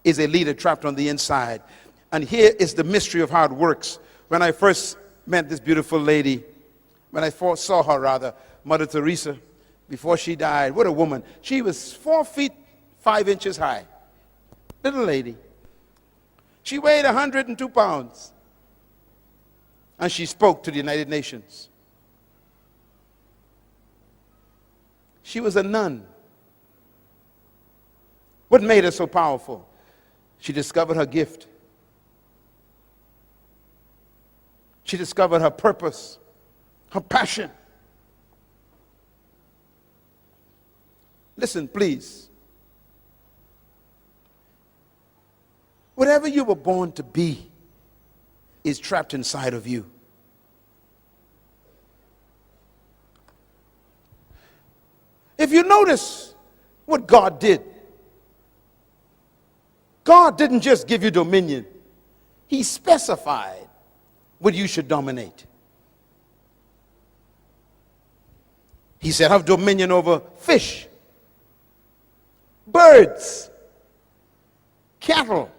is a leader trapped on the inside. And here is the mystery of how it works. When I first met this beautiful lady, when I first saw her rather, Mother Teresa, before she died, what a woman. She was 4 feet 5 inches high. Little lady. She weighed 102 pounds. And she spoke to the United Nations. She was a nun. What made her so powerful? She discovered her gift. She discovered her purpose, her passion. Listen, please. Whatever you were born to be is trapped inside of you. If you notice what God did, God didn't just give you dominion. He specified what you should dominate. He said, have dominion over fish, birds, cattle,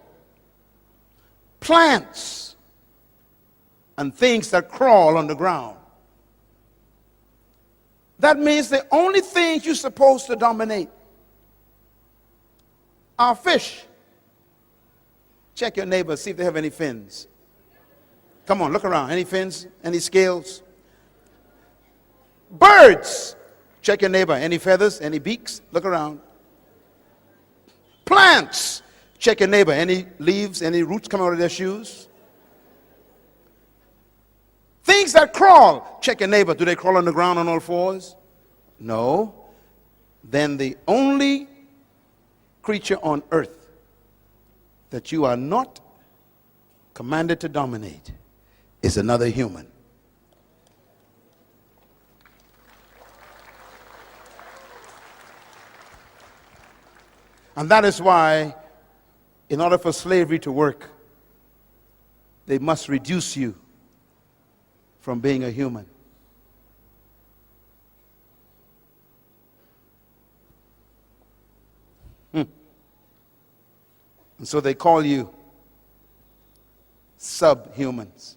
plants, and things that crawl on the ground. That means the only things you're supposed to dominate are fish. Check your neighbor, see if they have any fins. Come on, look around. Any fins? Any scales? Birds. Check your neighbor. Any feathers? Any beaks? Look around. Plants. Check your neighbor. Any leaves? Any roots coming out of their shoes? Things that crawl. Check your neighbor. Do they crawl on the ground on all fours? No. Then the only creature on earth that you are not commanded to dominate is another human. And that is why, in order for slavery to work, they must reduce you from being a human. And so they call you subhumans.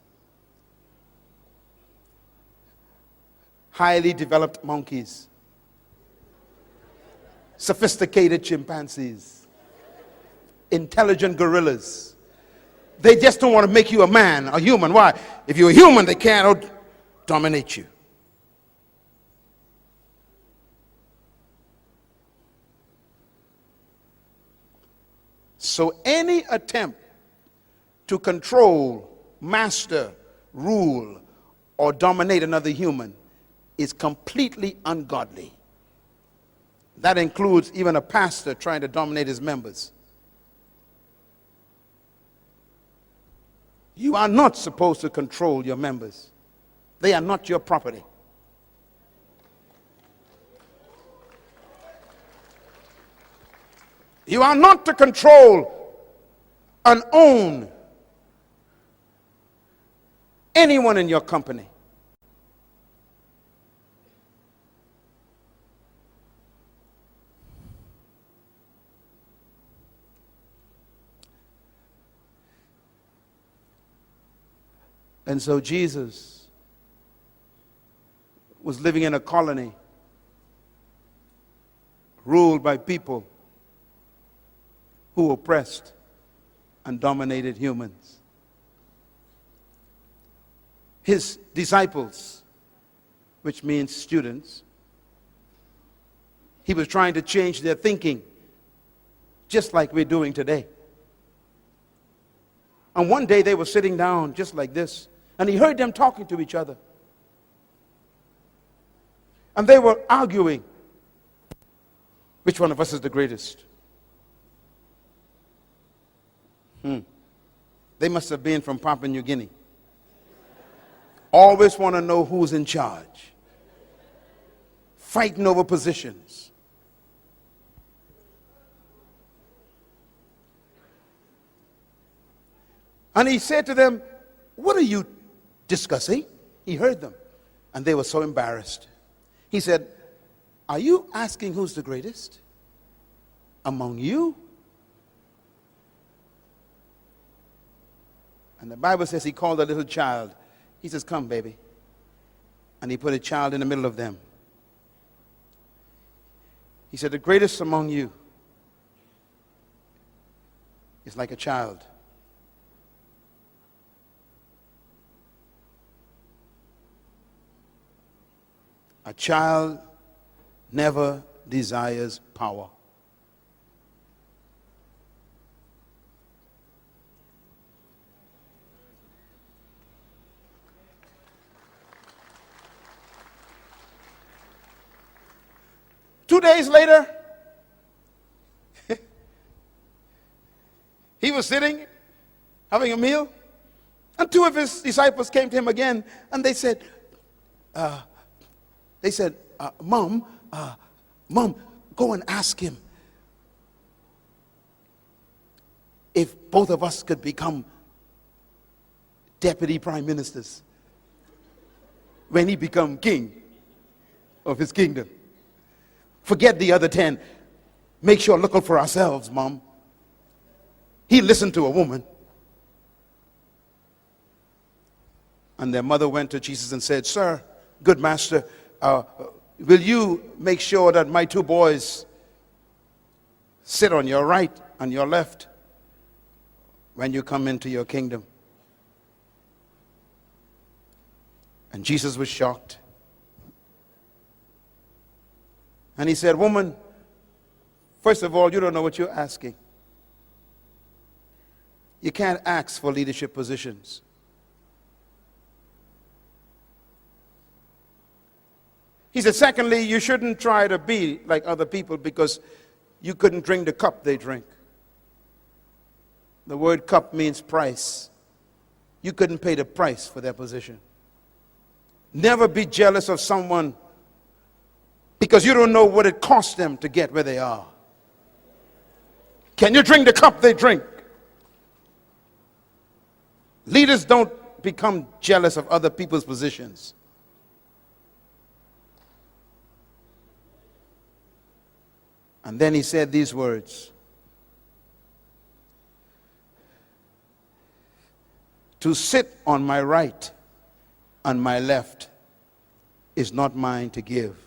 Highly developed monkeys. Sophisticated chimpanzees. Intelligent gorillas. They just don't want to make you a man, a human. Why? If you're a human, they can't dominate you. So any attempt to control, master, rule, or dominate another human is completely ungodly. That includes even a pastor trying to dominate his members. You are not supposed to control your members. They are not your property. You are not to control and own anyone in your company. And so Jesus was living in a colony ruled by people who oppressed and dominated humans. His disciples, which means students, he was trying to change their thinking, just like we're doing today. And one day they were sitting down just like this, and he heard them talking to each other. And they were arguing, which one of us is the greatest? They must have been from Papua New Guinea. Always want to know who's in charge. Fighting over positions. And he said to them, "What are you discussing?" He heard them, and they were so embarrassed. He said, "Are you asking who's the greatest among you?" And the Bible says he called a little child. He says, "Come, baby." And he put a child in the middle of them. He said, "The greatest among you is like a child. A child never desires power. Two days later, he was sitting, having a meal, and two of his disciples came to him again, and they said, Mom, go and ask him if both of us could become deputy prime ministers when he become king of his kingdom. Forget the other 10. Make sure look out for ourselves, Mom." He listened to a woman. And their mother went to Jesus and said, "Sir, good master, will you make sure that my two boys sit on your right and your left when you come into your kingdom?" And Jesus was shocked. And he said, "Woman, first of all, you don't know what you're asking. You can't ask for leadership positions. He said, secondly, you shouldn't try to be like other people because you couldn't drink the cup they drink. The word cup means price. You couldn't pay the price for their position. Never be jealous of someone because you don't know what it cost them to get where they are. Can you drink the cup they drink? Leaders don't become jealous of other people's positions. And then he said these words. To sit on my right and my left is not mine to give.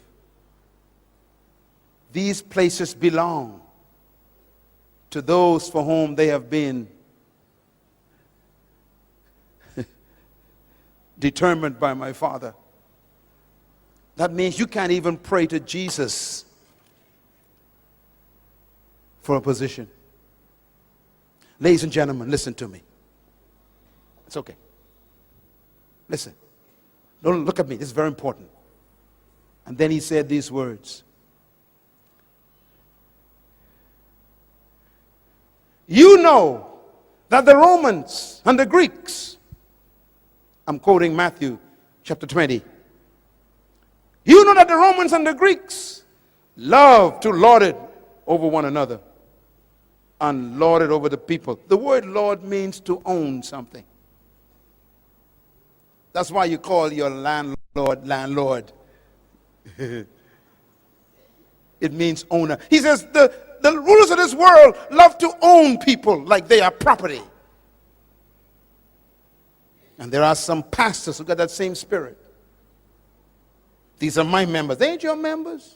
These places belong to those for whom they have been determined by my Father. That means you can't even pray to Jesus for a position. Ladies and gentlemen, listen to me. It's okay. Listen. Don't look at me. This is very important. And then he said these words. You know that the Romans and the Greeks, I'm quoting Matthew chapter 20. You know that the Romans and the Greeks love to lord it over one another and lord it over the people. The word lord means to own something. That's why you call your landlord. It means owner. He says the rulers of this world love to own people like they are property. And there are some pastors who got that same spirit. These are my members. They ain't your members.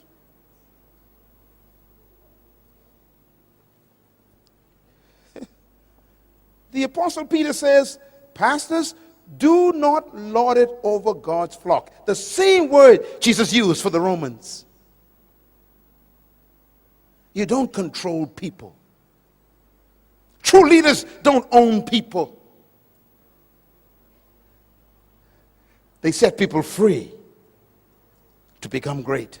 The Apostle Peter says, pastors, do not lord it over God's flock. The same word Jesus used for the Romans. You don't control people. True leaders don't own people. They set people free to become great.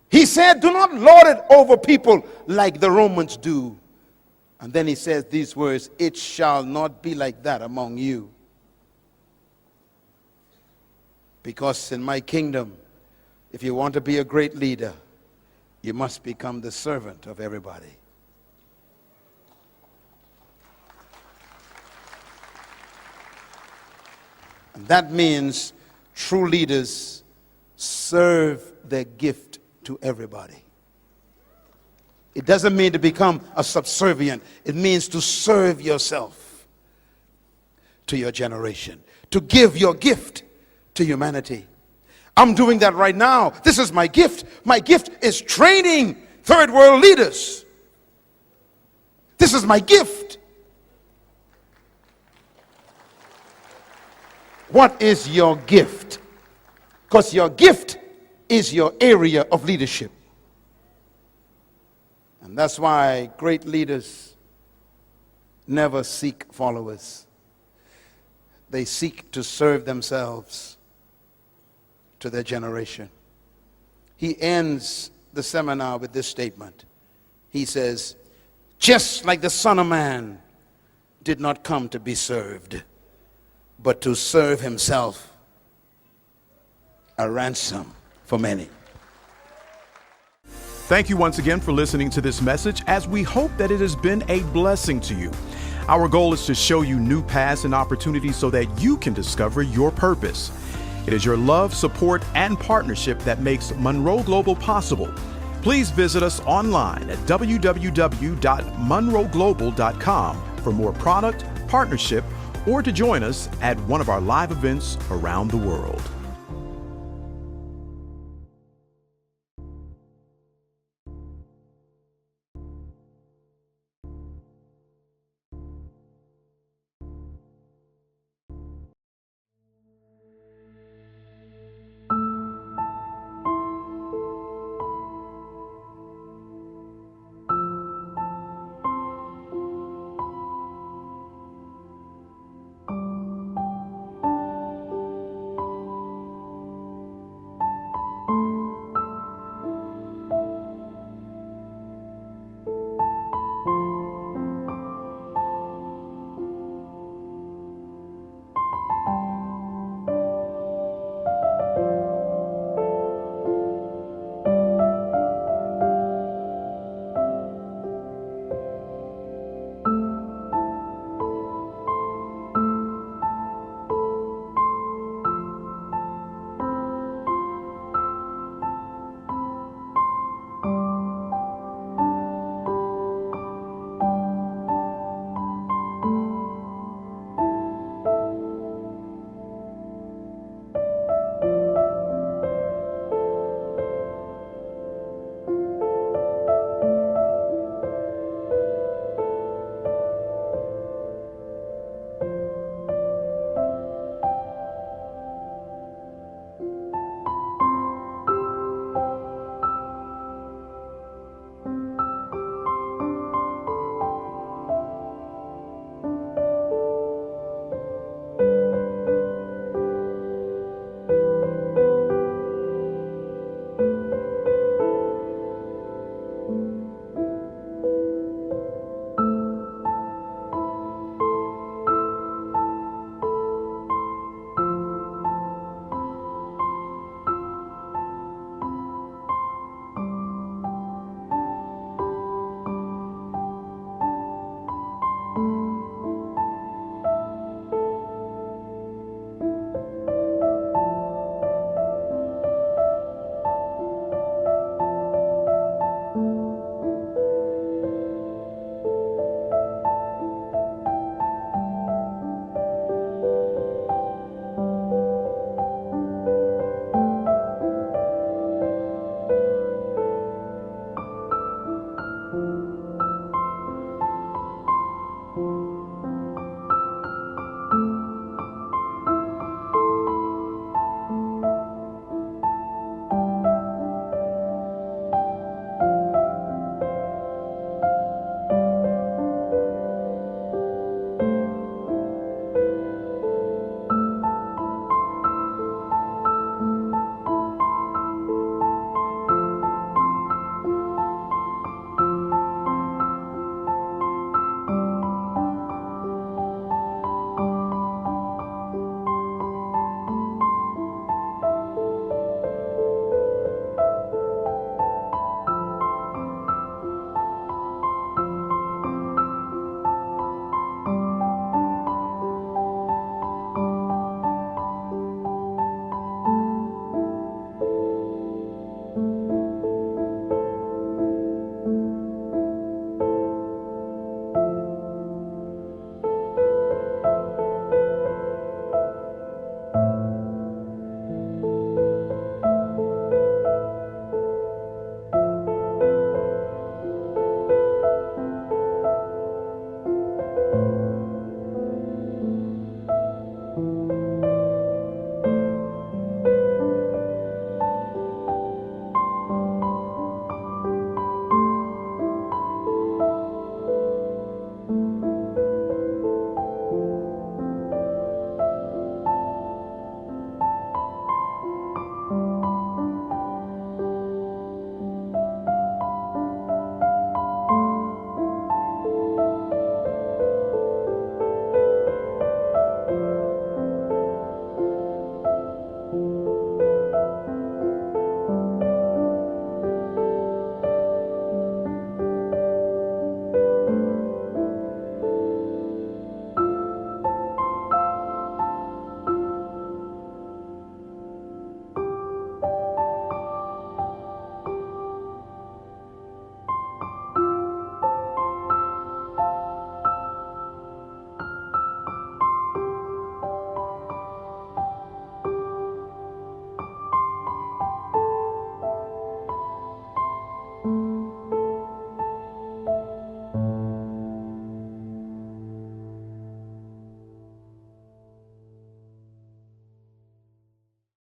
He said, do not lord it over people like the Romans do. And then he says these words, it shall not be like that among you. Because in my kingdom, if you want to be a great leader, you must become the servant of everybody. And that means true leaders serve their gift to everybody. It doesn't mean to become a subservient. It means to serve yourself to your generation, to give your gift to humanity. I'm doing that right now. This is my gift. My gift is training third world leaders. This is my gift. What is your gift? Because your gift is your area of leadership. And that's why great leaders never seek followers. They seek to serve themselves to their generation. He ends the seminar with this statement. He says, just like the Son of Man did not come to be served, but to serve himself, a ransom for many. Thank you once again for listening to this message, as we hope that it has been a blessing to you. Our goal is to show you new paths and opportunities so that you can discover your purpose. It is your love, support, and partnership that makes Munroe Global possible. Please visit us online at www.MunroeGlobal.com for more product, partnership, or to join us at one of our live events around the world.